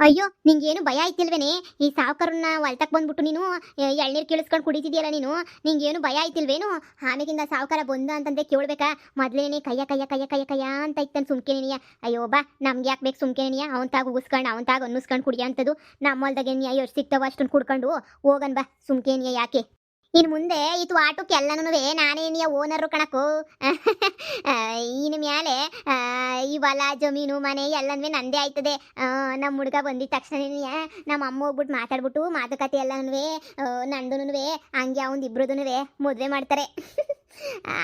ಅಯ್ಯೋ ನಿಂಗೇನು ಭಯ ಆಯ್ತಿಲ್ವೇನೆ? ಈ ಸಾವ್ಕಾರನ್ನ ಹೊಲ್ತಕ್ ಬಂದ್ಬಿಟ್ಟು ನೀನು ಎಳ್ನೀರು ಕೇಳಿಸ್ಕೊಂಡು ಕುಡಿತಿದ್ಯಲ್ಲ ನೀನು. ನಿಂಗೇನು ಭಯ ಆಯ್ತಿಲ್ವೇನು? ಆಮೇಗಿಂದ ಸಾವ್ಕಾರ ಬಂದ ಅಂತಂದ್ರೆ ಕೇಳ್ಬೇಕಾ? ಮೊದ್ಲೇನೆ ಕಯ್ಯ ಅಂತ ಇತ್ತನ್ ಸುಮ್ಕೆನಿಯ. ಅಯ್ಯೋ ಬಾ, ನಮ್ಗೆ ಯಾಕೆ ಬೇಕು ಸುಮ್ಕೆನಿಯ? ಅವನ್ ತಾಗ ಉಗಿಸ್ಕೊಂಡು ಅವನ್ ತಾಗ ಅನ್ನಿಸ್ಕೊಂಡು ಕುಡಿಯ ಅಂತದು. ನಮ್ಮ ಎಷ್ಟು ಸಿಗ್ತಾವ ಅಷ್ಟನ್ನು ಕುಡ್ಕೊಂಡು ಹೋಗನ್ ಬಾ, ಸುಮ್ಕೆನಿಯ ಯಾಕೆ? ಇನ್ನು ಮುಂದೆ ಇದು ಆಟಕ್ಕೆ ಎಲ್ಲನೂ ನಾನೇನಿಯ ಓನರು ಕಣಕು. ಇನ್ನು ಮ್ಯಾಲೆ ಈ ಹೊಲ ಜಮೀನು ಮನೆ ಎಲ್ಲನೂ ನಂದೇ ಆಯ್ತದೆ. ನಮ್ಮ ಹುಡುಗ ಬಂದಿದ ತಕ್ಷಣ ನಮ್ಮ ಅಮ್ಮ ಹೋಗ್ಬಿಟ್ಟು ಮಾತಾಡ್ಬಿಟ್ಟು ಮಾತುಕತೆ ಎಲ್ಲನೂ ನಂದುನು ಹಂಗೆ ಅವನ್ ಇಬ್ರದೂ ಮದುವೆ ಮಾಡ್ತಾರೆ.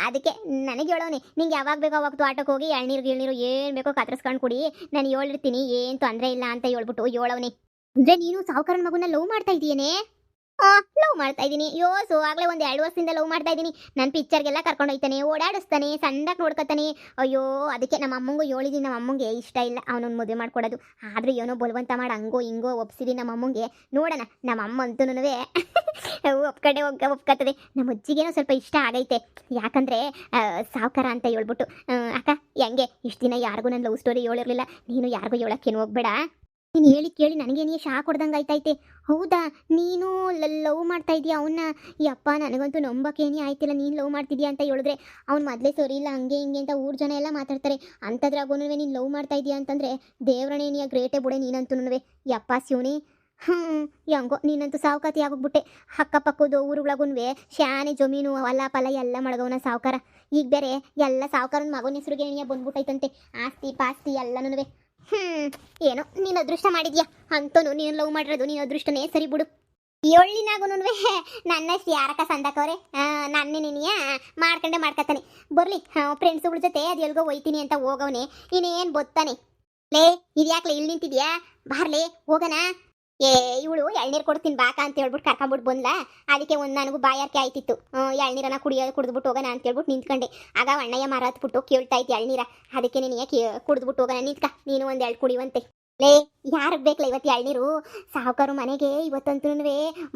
ಅದಕ್ಕೆ ನನಗೆ ಹೇಳೋನೆ, ನಿಂಗೆ ಯಾವಾಗ ಬೇಕೋ ಅವಾಗ ತೋಟಕ್ಕೆ ಹೋಗಿ ಎಳ್ನೀರು ಗಿಳ್ನೀರು ಏನು ಬೇಕೋ ಕತ್ರಿಸ್ಕೊಂಡು ಕುಡಿ, ನಾನು ಹೇಳಿರ್ತೀನಿ, ಏನು ತೊಂದರೆ ಇಲ್ಲ ಅಂತ ಹೇಳ್ಬಿಟ್ಟು ಹೇಳೋನೆ. ಅಂದ್ರೆ ನೀನು ಸಾವುಕಾರನ ಮಗುನ ಲವ್ ಮಾಡ್ತಾ ಇದೀಯೇನೆ? ಲವ್ ಮಾಡ್ತಾ ಇದ್ದೀನಿ. ಯೋಸು ಆಗ್ಲೇ ಒಂದು 2 ವರ್ಷದಿಂದ ಲವ್ ಮಾಡ್ತಾ ಇದ್ದೀನಿ. ನನ್ನ ಪಿಕ್ಚರ್ಗೆಲ್ಲ ಕರ್ಕೊಂಡು ಹೋಗ್ತಾನೆ, ಓಡಾಡಿಸ್ತಾನೆ, ಸಣ್ಣದಾಗಿ ನೋಡ್ಕೊತಾನೆ. ಅಯ್ಯೋ ಅದಕ್ಕೆ ನಮ್ಮ ಅಮ್ಮಂಗೂ ಹೇಳಿದ್ದೀನಿ. ನಮ್ಮ ಅಮ್ಮಂಗೆ ಇಷ್ಟ ಇಲ್ಲ ಅವನೊಂದು ಮದುವೆ ಮಾಡ್ಕೊಡೋದು. ಆದರೂ ಏನೋ ಬಲವಂತ ಮಾಡಿ ಹಂಗೋ ಹಿಂಗೋ ಒಪ್ಸಿದ್ದೀನಿ ನಮ್ಮ ಅಮ್ಮಂಗೆ. ನೋಡೋಣ, ನಮ್ಮ ಅಮ್ಮ ಅಂತೂ ಒಪ್ಕಡೆ ಒಪ್ಕತ್ತದೆ. ನಮ್ಮ ಅಜ್ಜಿಗೇನೋ ಸ್ವಲ್ಪ ಇಷ್ಟ ಆಗೈತೆ. ಯಾಕಂದರೆ ಸಾವುಕಾರ ಅಂತ ಹೇಳ್ಬಿಟ್ಟು. ಅಕ್ಕ ಹೆಂಗೆ ಇಷ್ಟು ದಿನ ಯಾರಿಗೂ ನನ್ನ ಲವ್ ಸ್ಟೋರಿ ಹೇಳಿರಲಿಲ್ಲ, ನೀನು ಯಾರಿಗೂ ಹೇಳೋಕ್ಕೇನು ಹೋಗ್ಬೇಡ. ನೀನು ಹೇಳಿ ಕೇಳಿ ನನಗೇನೇ ಶಾಕ್ ಹೊಡ್ದಂಗೆ ಆಯ್ತೈತೆ. ಹೌದಾ, ನೀನು ಲವ್ ಮಾಡ್ತಾ ಇದೀಯ ಅವನ್ನ? ಯಪ್ಪ ನನಗಂತೂ ನಂಬಕ್ಕೇನೇ ಆಯ್ತಿಲ್ಲ. ನೀನು ಲವ್ ಮಾಡ್ತಿದ್ಯಾ ಅಂತ ಹೇಳಿದ್ರೆ ಅವ್ನು ಮೊದಲೇ ಸರಿ ಇಲ್ಲ ಹಂಗೆ ಹಿಂಗೆ ಅಂತ ಊರು ಜನ ಎಲ್ಲ ಮಾತಾಡ್ತಾರೆ. ಅಂಥದ್ರಾಗೂ ನೀನು ಲವ್ ಮಾಡ್ತಾ ಇದೀಯಾ ಅಂತಂದರೆ ದೇವ್ರಣೇನಿಯ ಗ್ರೇಟೇ ಬಿಡೆ ನೀನಂತೂ. ಯಪ್ಪ ಶಿವನಿ, ಹೆಂಗೋ ನೀನಂತೂ ಸಾವುಕಾತಿ ಆಗೋಗ್ಬಿಟ್ಟೆ. ಅಕ್ಕಪಕ್ಕದ ಊರುಗಳಿಗೂ ಶಾನೆ ಜಮೀನು ಹೊಲ ಫಲ ಎಲ್ಲ ಮಳಗವನ ಸಾವುಕಾರ. ಈಗ ಬೇರೆ ಎಲ್ಲ ಸಾವುಕಾರನ ಮಗನ ಹೆಸರಿಗೆ ಬಂದ್ಬಿಟ್ಟೈತಂತೆ, ಆಸ್ತಿ ಪಾಸ್ತಿ ಎಲ್ಲನೂ. ಏನೋ ನೀನು ಅದೃಷ್ಟ ಮಾಡಿದ್ಯಾ ಅಂತನೂ. ನೀನು ಲವ್ ಮಾಡಿರೋದು ನೀನು ಅದೃಷ್ಟನೇ ಸರಿ ಬಿಡು. ಎಳ್ಳಿನಾಗುನು ನನ್ನಷ್ಟು ಯಾರಕ್ಕ ಸಂದಕವ್ರೆ? ನನ್ನೇ ನೀನಿಯ ಮಾಡ್ಕೊತಾನೆ. ಬರ್ಲಿ ಫ್ರೆಂಡ್ಸ್ಗಳ ಜೊತೆ ಅದು ಎಲ್ಗೋ ಹೋಯ್ತೀನಿ ಅಂತ ಹೋಗವನೆ. ಇನ್ನೇನು ಬತ್ತಾನೆ. ಲೇ ಇದ್ಯಾಕ್ಲೆ ಇಲ್ಲಿ ನಿಂತಿದ್ಯಾ? ಬಾರ್ಲೇ ಹೋಗಣ. ಇವಳು ಎಳ್ನೀರು ಕೊಡ್ತೀನಿ ಬಾಕ ಅಂತ ಹೇಳ್ಬಿಟ್ಟು ಕರ್ಕೊಂಬಿಟ್ಟು ಬಂದ್ಲ. ಅದಕ್ಕೆ ಒಂದು ನನಗೂ ಬಾಯಾರಿಕೆ ಆಯ್ತಿತ್ತು. ಎಳ್ನೀರನ್ನ ಕುಡಿದ್ಬಿಟ್ಟು ಹೋಗೋಣ ಅಂತ ಹೇಳ್ಬಿಟ್ಟು ನಿಂತ್ಕೊಂಡೆ. ಆಗ ಅಣ್ಣಯ್ಯ ಮರ ಹತ್ಬಿಟ್ಟು ಕೇಳ್ತಾ ಇತ್ತು ಎಳ್ನೀರ. ಅದಕ್ಕೆ ನೀನು ಕುಡಿದ್ಬಿಟ್ಟು ಹೋಗೋಣ, ನಿಂತ್ಕ ನೀನು ಒಂದು ಎಳ್ಳು ಕುಡಿಯುವಂತೆ. ಲೇ ಯಾರಿಗೆ ಬೇಕಲ್ಲ ಇವತ್ತು ಎಳ್ನೀರು? ಸಾವುಕಾರು ಮನೆಗೆ ಇವತ್ತಂತೂ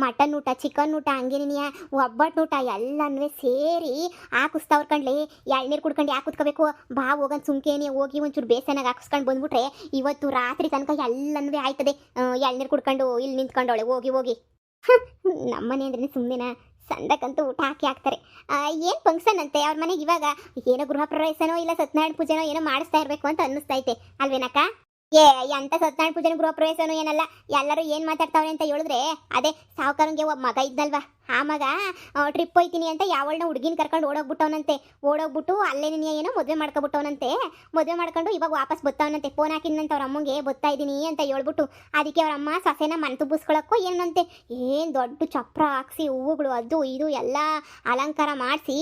ಮಟನ್ ಊಟ, ಚಿಕನ್ ಊಟ, ಹಂಗೆ ನೀನಿಯ ಒಬ್ಬಟ್ಟು ಊಟ ಎಲ್ಲನೂ ಸೇರಿ ಹಾಕಿಸ್ತಾವ್ರ ಕಣ್ಲೆ. ಎಳ್ನೀರು ಕುಡ್ಕೊಂಡು ಯಾಕೆ ಕುತ್ಕೋಬೇಕು? ಬಾ ಹೋಗಂತ ಸುಮ್ಕೇನೆ ಹೋಗಿ ಒಂಚೂರು ಬೇಸನಾಗ ಹಾಕಿಸ್ಕೊಂಡು ಬಂದ್ಬಿಟ್ರೆ ಇವತ್ತು ರಾತ್ರಿ ತನಕ ಎಲ್ಲನೂ ಆಯ್ತದೆ. ಎಳ್ನೀರು ಕುಡ್ಕೊಂಡು ಇಲ್ಲಿ ನಿಂತ್ಕೊಂಡವಳೆ ಹೋಗಿ. ನಮ್ಮನೆ ಅಂದ್ರೆ ಸುಮ್ಮನೆನಾ? ಸಂದಕ್ಕಂತೂ ಊಟ ಹಾಕ್ತಾರೆ. ಏನು ಫಂಕ್ಷನ್ ಅಂತೆ ಅವ್ರ ಮನೆಗೆ ಇವಾಗ? ಏನೋ ಗೃಹ ಪ್ರವೇಶನೋ ಇಲ್ಲ ಸತ್ಯನಾರಾಯಣ ಪೂಜೆನೋ ಏನೋ ಮಾಡಿಸ್ತಾ ಇರಬೇಕು ಅಂತ ಅನ್ನಿಸ್ತೈತೆ ಅಲ್ವೇನಕ್ಕ? ಎಂತ ಸತ್ಯನಾರಾಯಣ ಪೂಜೆನ ಗೃಹ ಪ್ರವೇಶನೂ ಏನಲ್ಲ. ಎಲ್ಲರೂ ಏನು ಮಾತಾಡ್ತಾವ್ರೆ ಅಂತ ಹೇಳಿದ್ರೆ ಅದೇ ಸಾವುಕಾರಂಗೆ ಒಬ್ಬ ಮಗ ಇದ್ದಲ್ವಾ, ಆ ಮಗ ಟ್ರಿಪ್ ಹೋಯ್ತೀನಿ ಅಂತ ಯಾವಳನ್ನ ಹುಡುಗಿನ ಕರ್ಕೊಂಡು ಓಡೋಗ್ಬಿಟ್ಟು ಅಲ್ಲೇ ಏನೋ ಮದುವೆ ಮಾಡ್ಕೊಬಿಟ್ಟವನಂತೆ. ಮದುವೆ ಮಾಡ್ಕೊಂಡು ಇವಾಗ ವಾಪಸ್ ಬತ್ತವನಂತೆ. ಫೋನ್ ಹಾಕಿದ್ನಂತ ಅವ್ರ ಅಮ್ಮಂಗೆ ಬರ್ತಾ ಇದ್ದೀನಿ ಅಂತ ಹೇಳ್ಬಿಟ್ಟು. ಅದಕ್ಕೆ ಅವ್ರ ಅಮ್ಮ ಸೊಸೆನ ಮನೆ ತುಂಬಿಸ್ಕೊಳಕ್ಕೋ ಏನಂತೆ ಏನು ದೊಡ್ಡ ಚಪ್ರ ಹಾಕ್ಸಿ ಹೂವುಗಳು ಅದು ಇದು ಎಲ್ಲ ಅಲಂಕಾರ ಮಾಡಿಸಿ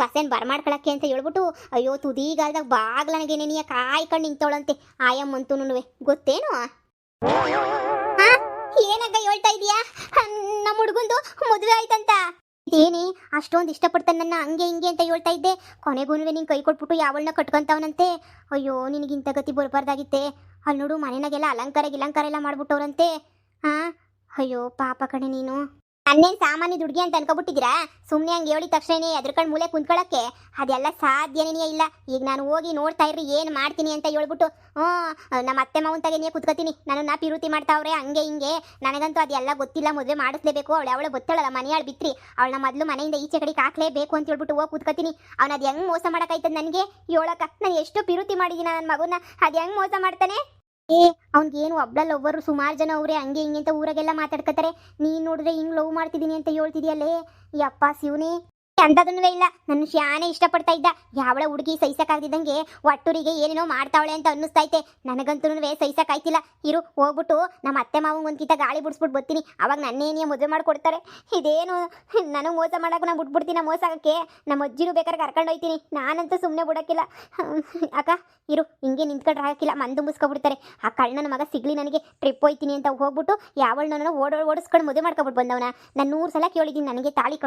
ಸೊಸೆನ ಬರ್ಮಾಡ್ಕೊಳಕ್ಕೆ ಅಂತ ಹೇಳ್ಬಿಟ್ಟು ಅಯ್ಯೋ ತುದಿಗಾಲ್ದಾಗ ಬಾಗ್ಲನಿಗೆ ಕಾಯ್ಕೊಂಡು ನಿಂತವಳಂತೆ ಆಯಮ್ಮಂತೂ. ಗೊತ್ತೇನು? ಏನಕ್ಕ ಹೇಳ್ತಾ ಇದೀಯಾ? ನಮ್ಮ ಹುಡುಗಂದು ಮದುವೆ ಆಯ್ತಂತ. ಇದೇನೇ ಅಷ್ಟೊಂದು ಇಷ್ಟಪಡ್ತಾನೆ ನನ್ನ ಹಂಗೆ ಹಿಂಗೆ ಅಂತ ಹೇಳ್ತಾ ಇದ್ದೆ. ಕೊನೆಗೂ ನೀನು ಕೈ ಕೊಟ್ಬಿಟ್ಟು ಯಾವಳನ್ನ ಕಟ್ಕೊಂತವನಂತೆ. ಅಯ್ಯೋ ನಿನಗಿಂತ ಗತಿ ಬರಬಾರ್ದಾಗಿತ್ತೆ. ಅಲ್ಲಿ ನೋಡು ಮನೆಯಾಗೆಲ್ಲ ಅಲಂಕಾರ ಎಲ್ಲ ಮಾಡ್ಬಿಟ್ಟವ್ರಂತೆ. ಅಯ್ಯೋ ಪಾಪ ಕಣೆ ನೀನು. ನನ್ನೇನು ಸಾಮಾನ್ಯ ದುಡ್ಗಿ ಅಂತ ಅನ್ಕೊಬಿಟ್ಟಿದ್ದೀರಾ? ಸುಮ್ಮನೆ ಹಂಗೆ ಹೇಳಿದ ತಕ್ಷಣ ಎದ್ರಕಂಡು ಮೂಲೆ ಕುಂತ್ಕೊಳ್ಳೋಕ್ಕೆ ಅದೆಲ್ಲ ಸಾಧ್ಯನೇ ಇಲ್ಲ. ಈಗ ನಾನು ಹೋಗಿ ನೋಡ್ತಾ ಇರ್ರಿ ಏನು ಮಾಡ್ತೀನಿ ಅಂತ ಹೇಳ್ಬಿಟ್ಟು ನಮ್ಮ ಅತ್ತೆ ಮಾವಂತಾಗೆ ಕುತ್ಕೋತೀನಿ. ನನ್ನನ್ನು ಪಿರುತಿ ಮಾಡ್ತಾವ್ರೆ ಹಂಗೆ ಹಿಂಗೆ. ನನಗಂತೂ ಅದೆಲ್ಲ ಗೊತ್ತಿಲ್ಲ. ಮದುವೆ ಮಾಡಿಸ್ಲೇಬೇಕು. ಅವಳು ಬತ್ತಳಲ್ಲ ಮನೆಯಾಳು ಬಿತ್ರಿ, ಅವಳನ್ನ ಮೊದಲು ಮನೆಯಿಂದ ಈಚೆ ಕಡೆಗೆ ಹಾಕ್ಲೇಬೇಕು ಅಂತ ಹೇಳ್ಬಿಟ್ಟು ಹೋಗಿ ಕುತ್ಕೋತೀನಿ. ಅವ್ನು ಅದು ಹೆಂಗೆ ಮೋಸ ಮಾಡೋಕ್ಕಾಯ್ತದೆ ನನಗೆ ಹೇಳಕ್ಕ? ನಾನು ಎಷ್ಟು ಪಿರುತಿ ಮಾಡಿದ್ದೀನಿ ನನ್ನ ಮಗುನ, ಅದು ಹೆಂಗೆ ಮೋಸ ಮಾಡ್ತಾನೆ? ಅವ್ನಿಗೇನು ಒಬ್ಳ ಲವ್ವರು ಸುಮಾರು ಜನ ಅವ್ರೆ ಹಂಗೆ ಹಿಂಗೆ ಅಂತ ಊರಾಗೆಲ್ಲ ಮಾತಾಡ್ಕೊತಾರೆ. ನೀನು ನೋಡಿದ್ರೆ ಹಿಂಗೆ ಲವ್ ಮಾಡ್ತಿದ್ದೀನಿ ಅಂತ ಹೇಳ್ತಿದ್ಯಲ್ಲೇ. ಯಪ್ಪ ಶಿವನೇ, ಅಂಥದನ್ನೂ ಇಲ್ಲ. ನನ್ನ ಶಾನೆ ಇಷ್ಟಪಡ್ತಾ ಇದ್ದ. ಯಾವಳ ಹುಡುಗಿ ಸಹಿಸಕ್ಕಾಗ್ದಿದ್ದಂಗೆ ಒಟ್ಟೂರಿಗೆ ಏನೇನೋ ಮಾಡ್ತಾವಳೆ ಅಂತ ಅನ್ನಿಸ್ತೈತೆ. ನನಗಂತೂ ಸಹಿಸಕ್ಕಾಯ್ತಿಲ್ಲ. ಇರು ಹೋಗ್ಬಿಟ್ಟು ನಮ್ಮ ಅತ್ತೆ ಮಾವಂಗೆ ಒಂದ್ಕಿಂತ ಗಾಳಿ ಬಿಡಿಸ್ಬಿಟ್ಟು ಬರ್ತೀನಿ. ಅವಾಗ ನನ್ನೇನಿಯ ಮದುವೆ ಮಾಡಿಕೊಡ್ತಾರೆ. ಇದೇನು ನನಗೆ ಮೋಸ ಮಾಡೋಕೆ ನಾನು ಬಿಟ್ಬಿಡ್ತೀನಿ. ಮೋಸ ಆಗೋಕ್ಕೆ ನಮ್ಮ ಅಜ್ಜಿನೂ ಬೇಕಾದ್ರೆ ಕರ್ಕೊಂಡು ಹೋಗ್ತೀನಿ. ನಾನಂತೂ ಸುಮ್ಮನೆ ಬಿಡೋಕ್ಕಿಲ್ಲ. ಅಕ್ಕ ಇರು, ಹಿಂಗೆ ನಿಂತ್ಕೊಂಡ್ರೆ ಹಾಕಿಲ್ಲ, ಮಂದುಂಬಿಸ್ಕೊಬಿಡ್ತಾರೆ. ಆ ಕಳ್ಳನ ಮಗ ಸಿಗ್ಲಿ ನನಗೆ. ಟ್ರಿಪ್ ಹೋಯ್ತೀನಿ ಅಂತ ಹೋಗ್ಬಿಟ್ಟು ಯಾವಳನ್ನ ಓಡಿಸ್ಕೊಂಡು ಮದುವೆ ಮಾಡ್ಕೊಬಿಟ್ಟು ಬಂದವನ. ನಾನು 100 ಸಲ ಕೇಳಿದ್ದೀನಿ ನನಗೆ ತಾಳಿ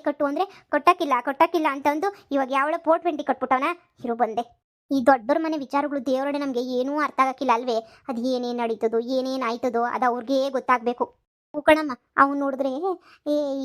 ಕಟ್ಟು ಅಂದರೆ ಕೊಟ್ಟಕ್ಕಿಲ್ಲ ಅಂತಂದು ಇವಾಗ ಯಾವಳ 420 ಕಟ್ಬಿಟ್ಟವನ. ಇರು ಬಂದೆ. ಈ ದೊಡ್ಡವ್ರ ಮನೆ ವಿಚಾರಗಳು ದೇವರಡೆ ನಮಗೆ ಏನೂ ಅರ್ಥ ಆಗಕ್ಕಿಲ್ಲ ಅಲ್ವೇ? ಅದು ಏನೇನು ನಡೀತದೋ ಏನೇನು ಆಯ್ತದೋ ಅದು ಅವ್ರಿಗೆ ಗೊತ್ತಾಗಬೇಕು. ಕಣಮ್ಮ ಅವ್ನು ನೋಡಿದ್ರೆ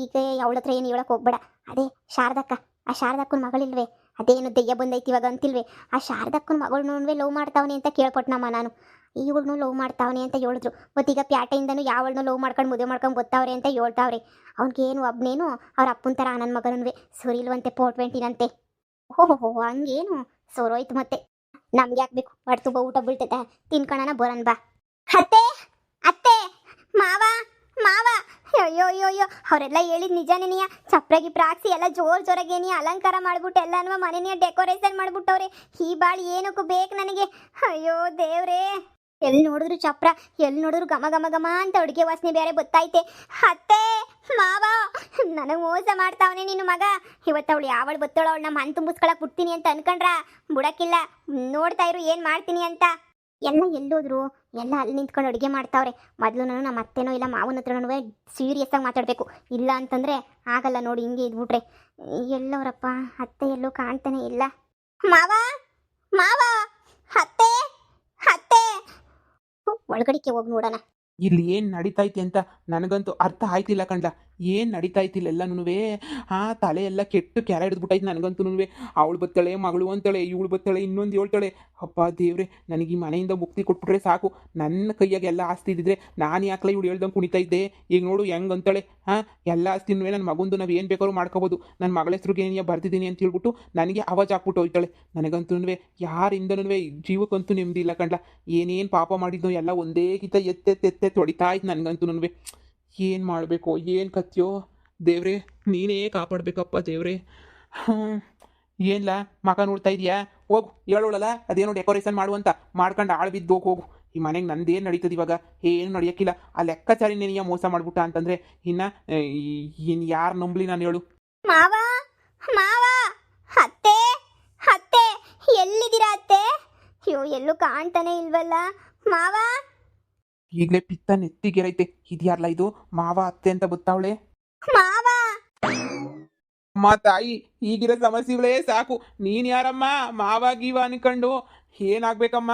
ಈಗ ಅವಳ ಹತ್ರ ಏನು ಹೇಳಕ್ಕೆ ಹೋಗ್ಬೇಡ. ಅದೇ ಶಾರದಕ್ಕ, ಆ ಶಾರದಕ್ಕನ ಮಗಳಿಲ್ವೇ? ಅದೇನು ದೆಯ್ಯ ಬಂದೈತಿ ಇವಾಗ ಅಂತಿಲ್ವೇ? ಆ ಶಾರದಕ್ಕನ ಮಗಳನ್ನೂ ಲವ್ ಮಾಡ್ತಾವನೆ ಅಂತ ಕೇಳ್ಪಟ್ನಮ್ಮ ನಾನು. ಇವಳನ್ನು ಲವ್ ಮಾಡ್ತಾವನೆ ಅಂತ ಹೇಳಿದ್ರು. ಮತ್ತೀಗ ಪ್ಯಾಟೆಯಿಂದನೂ ಯಾವಳನ್ನೂ ಲವ್ ಮಾಡ್ಕೊಂಡು ಮದುವೆ ಮಾಡ್ಕೊಂಡು ಗೊತ್ತಾವ್ರೆ ಅಂತ ಹೇಳ್ತಾವ್ರೆ. ಅವ್ನಿಗೇನು ಒಬ್ಬನೇನು ಅವ್ರ ಅಪ್ಪನ ಥರ ನನ್ನ ಮಗನೂ ಸುರಿಲ್ವಂತೆ ಪೋಟ್ವೆಂಟಿನಂತೆ. ಓಹೋ ಹಂಗೇನು ಸೋರೋಯ್ತು ಮತ್ತೆ. ನಮ್ಗೆ ಯಾಕೆ ಬೇಕು ಹೊಟ್ಟೆ ತುಂಬ ಊಟ ಬೀಳ್ತೈತೆ, ತಿನ್ಕೊಳ್ಳೋಣ ಬರೋಣ ಬಾ. ಅತ್ತೆ ಅತ್ತೆ ಮಾವ ಮಾವ ಅಯ್ಯೋ ಅಯ್ಯೋ ಅಯ್ಯೋ ಅವರೆಲ್ಲ ಹೇಳಿದ್ ನಿಜನೇನಿಯ. ಚಪ್ರಗಿ ಪ್ರಾಕ್ಸಿ ಎಲ್ಲ ಜೋರಾಗೇನಿ ಅಲಂಕಾರ ಮಾಡ್ಬಿಟ್ಟು ಎಲ್ಲನೂ ಮನೆಯ ಡೆಕೋರೇಷನ್ ಮಾಡ್ಬಿಟ್ಟವ್ರೆ. ಈ ಬಾಳ್ ಏನಕ್ಕೂ ಬೇಕು ನನಗೆ. ಅಯ್ಯೋ ದೇವ್ರೇ, ಎಲ್ಲಿ ನೋಡಿದ್ರು ಚಪ್ರ, ಎಲ್ಲಿ ನೋಡಿದ್ರು ಘಮ ಘಮ ಘಮ ಅಂತ ಅಡುಗೆ ವಾಸನೆ ಬೇರೆ ಗೊತ್ತಾಯ್ತೆ. ಅತ್ತೆ ಮಾವ ನನಗೆ ಮೋಸ ಮಾಡ್ತಾವನೆ ನಿನ್ನ ಮಗ. ಇವತ್ತು ಅವಳು ಯಾವಳು ಬತ್ತವಳು ಅವಳನ್ನ ಮನ್ ತುಂಬಿಸ್ಕೊಳಕ್ ಬಿಡ್ತೀನಿ ಅಂತ ಅನ್ಕೊಂಡ್ರ ಬುಡಕ್ಕಿಲ್ಲ. ನೋಡ್ತಾ ಇರು ಏನು ಮಾಡ್ತೀನಿ ಅಂತ. ಎಲ್ಲ ಎಲ್ಲೋದ್ರು, ಎಲ್ಲ ಅಲ್ಲಿ ನಿಂತ್ಕೊಂಡು ಅಡುಗೆ ಮಾಡ್ತಾವ್ರೆ. ಮೊದಲು ನಮ್ಮ ಅತ್ತೆನೋ ಇಲ್ಲ ಮಾವನ ಹತ್ರನೂ ಸೀರಿಯಸ್ ಆಗಿ ಮಾತಾಡಬೇಕು. ಇಲ್ಲ ಅಂತಂದರೆ ಆಗಲ್ಲ ನೋಡಿ, ಹಿಂಗೆ ಇದ್ಬಿಟ್ರೆ. ಎಲ್ಲೋರಪ್ಪ ಅತ್ತೆ ಎಲ್ಲೋ ಕಾಣ್ತಾನೆ ಇಲ್ಲ. ಮಾವ ಮಾವ ಅತ್ತೆ ಅತ್ತೆ ಒಳಗಡಿಕೆ ಹೋಗಿ ನೋಡೋಣ. ಇಲ್ಲಿ ಏನು ನಡೀತೈತಿ ಅಂತ ನನಗಂತೂ ಅರ್ಥ ಆಯ್ತಿಲ್ಲ ಕಂಡ. ಏನು ನಡೀತಾಯ್ತಿಲ್ಲ ಎಲ್ಲನೂ. ತಲೆ ಎಲ್ಲ ಕೆಟ್ಟು ಕ್ಯಾರ ಹಿಡಿದ್ಬಿಟ್ಟೈತೆ ನನಗಂತೂ. ಅವಳು ಬತ್ತಾಳೆ ಮಗಳು ಅಂತಾಳೆ, ಇವಳು ಬತ್ತಾಳೆ ಇನ್ನೊಂದು ಹೇಳ್ತಾಳೆ. ಅಪ್ಪ ದೇವ್ರೆ, ನನಗೆ ಈ ಮನೆಯಿಂದ ಮುಕ್ತಿ ಕೊಟ್ಬಿಟ್ರೆ ಸಾಕು. ನನ್ನ ಕೈಯಾಗ ಎಲ್ಲ ಆಸ್ತಿ ಇದ್ದಿದ್ರೆ ನಾನು ಯಾಕಲ ಇವಳು ಹೇಳ್ದಂಗೆ ಕುಣಿತಾ ಇದ್ದೆ. ಈಗ ನೋಡು ಹೆಂಗೆ ಅಂತಾಳೆ. ಎಲ್ಲ ಆಸ್ತಿನೂ ನನ್ನ ಮಗಂದು ನಾವು ಏನು ಬೇಕಾದ್ರೂ ಮಾಡ್ಕೋಬೋದು. ನನ್ನ ಮಗಳ ಹೆಸ್ರಿಗೆ ಏನೇ ಬರ್ತಿದ್ದೀನಿ ಅಂತ ಹೇಳ್ಬಿಟ್ಟು ನನಗೆ ಅವಾಜ್ ಹಾಕ್ಬಿಟ್ಟು ಹೋಯ್ತಾಳೆ. ನನಗಂತೂ ಯಾರಿಂದನೂ ಜೀವಕ್ಕಂತೂ ನೆಮ್ಮದಿ ಇಲ್ಲ ಕಂಡ್ಲ. ಏನೇನು ಪಾಪ ಮಾಡಿದ್ದು ಎಲ್ಲ ಒಂದೇ ಕಿತ ಎತ್ತೆ ತೊಡಿತಾ ಇತ್ತು ನನಗಂತೂ. ಏನು ಮಾಡಬೇಕು, ಏನು ಕತ್ಯೋ ದೇವ್ರೆ, ನೀನೇ ಕಾಪಾಡಬೇಕಪ್ಪ ದೇವ್ರೆ. ಏನಿಲ್ಲ ಮಗ ನೋಡ್ತಾ ಇದೆಯಾ, ಹೋಗು ಹೇಳೋಳಲ್ಲ ಅದೇನೋ ಡೆಕೋರೇಷನ್ ಮಾಡುವಂತ ಮಾಡ್ಕೊಂಡು ಆಳು ಬಿದ್ದು ಹೋಗು. ಈ ಮನೆಗೆ ನಂದೇನು ನಡೀತದೆ ಇವಾಗ, ಏನು ನಡೆಯೋಕ್ಕಿಲ್ಲ. ಆ ಲೆಕ್ಕಾಚಾರಿನೇನಿಯ ಮೋಸ ಮಾಡ್ಬಿಟ್ಟ ಅಂತಂದರೆ ಇನ್ನು ಯಾರು ನಂಬಲಿ ನಾನು ಹೇಳು. ಮಾವ ಮಾವ ಅತ್ತೆ ಅತ್ತೆ ಎಲ್ಲಿದ್ದೀರಾ ಅತ್ತೆ? ಅಯ್ಯೋ ಎಲ್ಲೂ ಕಾಣ್ತಾನೆ ಇಲ್ವಲ್ಲ ಮಾವ. ಈಗಲೇ ಪಿತ್ತ ನೆತ್ತಿಗೆರೈತೆ. ಇದ್ಯಾರಲ್ಲ ಇದು ಮಾವ ಅತ್ತೆ ಅಂತ ಗೊತ್ತಾವಳೆ. ಮಾವ ಅಮ್ಮ ತಾಯಿ, ಈಗಿರೋ ಸಮಸ್ಯೆಗಳೇ ಸಾಕು. ನೀನು ಯಾರಮ್ಮ ಮಾವ ಗೀವ ಅನ್ಕೊಂಡು ಏನಾಗ್ಬೇಕಮ್ಮ?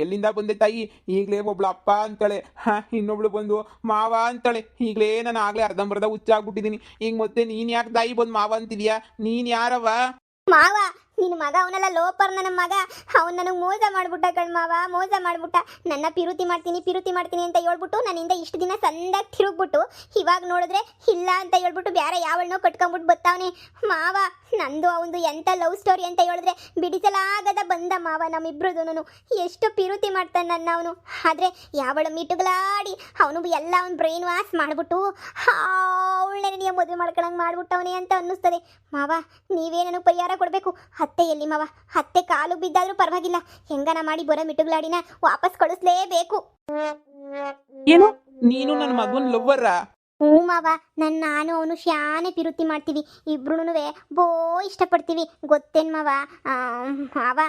ಎಲ್ಲಿಂದ ಬಂದೆ ತಾಯಿ? ಈಗಲೇ ಒಬ್ಳು ಅಪ್ಪ ಅಂತಾಳೆ, ಇನ್ನೊಬ್ಳು ಬಂದು ಮಾವ ಅಂತಾಳೆ. ಈಗಲೇ ನಾನು ಆಗಲೇ ಅರ್ಧಂಬರ್ಧ ಹುಚ್ಚಾಗ್ಬಿಟ್ಟಿದ್ದೀನಿ. ಈಗ ಮತ್ತೆ ನೀನು ಯಾಕೆ ತಾಯಿ ಬಂದು ಮಾವ ಅಂತಿದ್ಯಾ? ನೀನು ಯಾರವ? ಮಾವ ನಿನ್ನ ಮಗ ಅವನೆಲ್ಲ ಲೋಪರ್. ನನ್ನ ಮಗ ಅವನು ನನಗೆ ಮೋಸ ಮಾಡ್ಬಿಟ್ಟ ಕಣ್ಮಾವ, ಮೋಸ ಮಾಡ್ಬಿಟ್ಟ. ನನ್ನ ಪಿರುತಿ ಮಾಡ್ತೀನಿ ಅಂತ ಹೇಳ್ಬಿಟ್ಟು ನನ್ನಿಂದ ಇಷ್ಟು ದಿನ ಸಂದಾಗ ತಿರುಗ್ಬಿಟ್ಟು ಇವಾಗ ನೋಡಿದ್ರೆ ಇಲ್ಲ ಅಂತ ಹೇಳ್ಬಿಟ್ಟು ಬೇರೆ ಯಾವಳನ್ನೋ ಕಟ್ಕೊಂಡ್ಬಿಟ್ಟು ಬತ್ತಾವನೆ. ಮಾವ ನಂದು ಅವನು ಎಂಥ ಲವ್ ಸ್ಟೋರಿ ಅಂತ ಹೇಳಿದ್ರೆ ಬಿಡಿಸಲಾಗದ ಬಂದ ಮಾವ. ನಮ್ಮಿಬ್ರದೂನು ಎಷ್ಟು ಪಿರುತಿ ಮಾಡ್ತಾನೆ ನನ್ನ ಅವನು. ಆದರೆ ಯಾವಳ ಮಿಟುಗಳಾಡಿ ಅವನು ಎಲ್ಲ ಅವ್ನು ಬ್ರೈನ್ ವಾಶ್ ಮಾಡಿಬಿಟ್ಟು ಅವಳನ್ನೇ ನೀವು ಮದುವೆ ಮಾಡ್ಕೊಳಂಗೆ ಮಾಡ್ಬಿಟ್ಟವನೇ ಅಂತ ಅನ್ನಿಸ್ತದೆ. ಮಾವ ನೀವೇ ನನಗೆ ಪರಿಹಾರ ಕೊಡಬೇಕು. ಅತ್ತೆ ಎಲ್ಲಿ ಮಾವ? ಅತ್ತೆ ಕಾಲು ಬಿದ್ದಾದ್ರೂ ಪರವಾಗಿಲ್ಲ, ಹೆಂಗನ ಮಾಡಿ ಬರೋ ಮಿಟುಗಳಾಡಿನ ವಾಪಸ್ ಕಳಿಸ್ಲೇಬೇಕು. ಏನು ನೀನು ನನ್ನ ಮಗನ ಲವ್ವರ? ಹ್ಞೂ ಮಾವ, ನಾನು ಅವನು ಶಾನೆ ಪಿರುತಿ ಮಾಡ್ತೀವಿ. ಇಬ್ರು ಬೋ ಇಷ್ಟಪಡ್ತೀವಿ ಗೊತ್ತೇನು ಮಾವ? ಮಾವ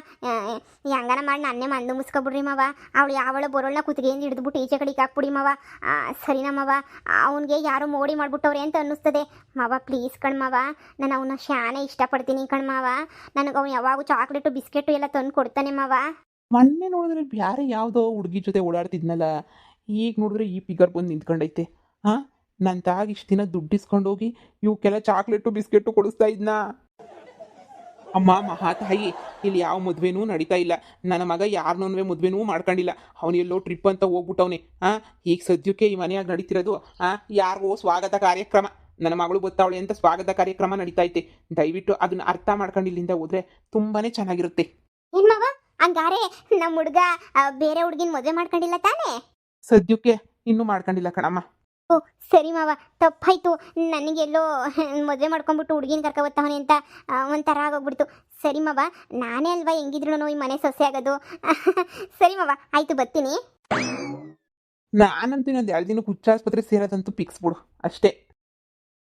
ಹೆಂಗನ ಮಾಡಿ ನನ್ನೇ ಮಂದು ಮುಸ್ಕೊಬಿಡ್ರಿ ಮಾವ. ಅವಳು ಯಾವಳ ಬರೋಳನ್ನ ಕುತ್ತಿಗೆಯಿಂದ ಹಿಡಿದ್ಬಿಟ್ಟು ಈಚೆ ಕಡೆಗೆ ಹಾಕ್ಬಿಡಿ ಮಾವ. ಸರಿನಾ ಮಾವ? ಅವನಿಗೆ ಯಾರೋ ಮೋಡಿ ಮಾಡ್ಬಿಟ್ಟವ್ರೆ ಅಂತ ಅನ್ನಿಸ್ತದೆ ಮಾವ. ಪ್ಲೀಸ್ ಕಣ್ಮಾವ, ನಾನು ಅವನ್ನ ಶಾನೆ ಇಷ್ಟಪಡ್ತೀನಿ ಕಣ್ಮಾವ. ನನಗೆ ಅವ್ನು ಯಾವಾಗೂ ಚಾಕ್ಲೇಟು ಬಿಸ್ಕೆಟು ಎಲ್ಲ ತಂದು ಕೊಡ್ತಾನೆ ಮಾವ. ಮೊನ್ನೆ ನೋಡಿದ್ರೆ ಬ್ಯಾರೆ ಯಾವುದೋ ಹುಡುಗಿ ಜೊತೆ ಓಡಾಡ್ತಿದ್ನಲ್ಲ, ಈಗ ನೋಡಿದ್ರೆ ಈ ಫಿಗರ್ ಬಂದು ನಿಂತ್ಕೊಂಡೈತೆ. ನನ್ನ ತಾಗ ಇಷ್ಟು ದಿನ ದುಡ್ಡಿಸ್ಕೊಂಡೋಗಿ ಇವಕ್ಕೆಲ್ಲ ಚಾಕ್ಲೇಟು ಬಿಸ್ಕೆಟು ಕೊಡಿಸ್ತಾ ಇದ್ನಾ? ಅಮ್ಮ ಮಹಾತಾಯಿ, ಇಲ್ಲಿ ಯಾವ ಮದುವೆನೂ ನಡೀತಾ ಇಲ್ಲ. ನನ್ನ ಮಗ ಯಾರನ್ನೂ ಮದುವೆನೂ ಮಾಡ್ಕೊಂಡಿಲ್ಲ. ಅವನು ಎಲ್ಲೋ ಟ್ರಿಪ್ ಅಂತ ಹೋಗ್ಬಿಟ್ಟವನೆ. ಈಗ ಸದ್ಯಕ್ಕೆ ಈ ಮನೆಯಾಗ ನಡೀತಿರೋದು ಯಾರಿಗೋ ಸ್ವಾಗತ ಕಾರ್ಯಕ್ರಮ. ನನ್ನ ಮಗಳು ಗೊತ್ತಾವಳೆ ಅಂತ ಸ್ವಾಗತ ಕಾರ್ಯಕ್ರಮ ನಡೀತೈತೆ. ದಯವಿಟ್ಟು ಅದನ್ನ ಅರ್ಥ ಮಾಡ್ಕೊಂಡು ಇಲ್ಲಿಂದ ಹೋದ್ರೆ ತುಂಬಾ ಚೆನ್ನಾಗಿರುತ್ತೆ. ಏನ್ ಮಾವ ಹಂಗಾರೆ ನಮ್ಮ ಹುಡುಗ ಬೇರೆ ಹುಡುಗಿನ ಮದುವೆ ಮಾಡ್ಕೊಂಡಿಲ್ಲ ತಾನೇ? ಸದ್ಯಕ್ಕೆ ಇನ್ನೂ ಮಾಡ್ಕೊಂಡಿಲ್ಲ ಕಣಮ್ಮ. ಓ ಸರಿ ಮಾವ, ತಪ್ಪಾಯ್ತು. ನನಗೆಲ್ಲೋ ಮದುವೆ ಮಾಡ್ಕೊಂಡ್ಬಿಟ್ಟು ಹುಡುಗಿನ ಕರ್ಕೊಬತ್ತವನೆ ಅಂತ ಒಂಥರ ಆಗೋಗ್ಬಿಡ್ತು. ಸರಿ ಮಾವ, ನಾನೇ ಅಲ್ವಾ ಹೆಂಗಿದ್ರು ಈ ಮನೆ ಸೊಸೆ ಆಗೋದು. ಸರಿ ಮಾವ ಆಯ್ತು, ಬರ್ತೀನಿ. ನಾನಂತೂ ಇನ್ನೊಂದು 2 ದಿನಕ್ಕೆ ಹುಚ್ಚಾಸ್ಪತ್ರೆ ಸೇರೋದಂತೂ ಫಿಕ್ಸ್ ಬಿಡು ಅಷ್ಟೇ.